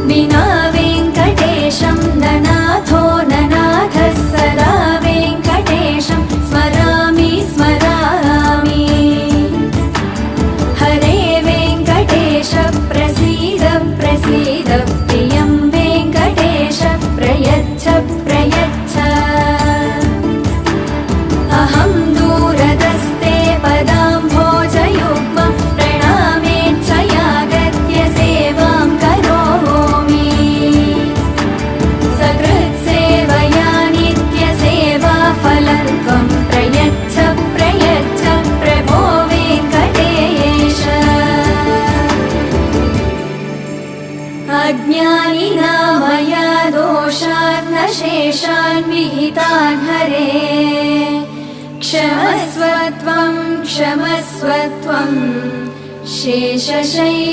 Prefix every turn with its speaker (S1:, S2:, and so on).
S1: विना वेङ्कटेशं ननाथो ननाथः सदा वेङ्कटेशं स्मरामि स्मरामि। हरे वेङ्कटेश प्रसीद प्रसीद प्रियं वेङ्कटेश प्रयच्छ प्रयच्छ। अहं दूरदस्ते पदाम्भोजयुग्मं प्रणामेच्छयागत्य सेवां करोमि। सकृत्सेवया नित्यसेवाफलत्वं प्रयच्छ प्रयच्छ प्रभो वेङ्कटेश। अज्ञानिना मया दोषान् शेषान् विहितान् हरे क्षमस्व त्वं शेषशैलशिखामणे।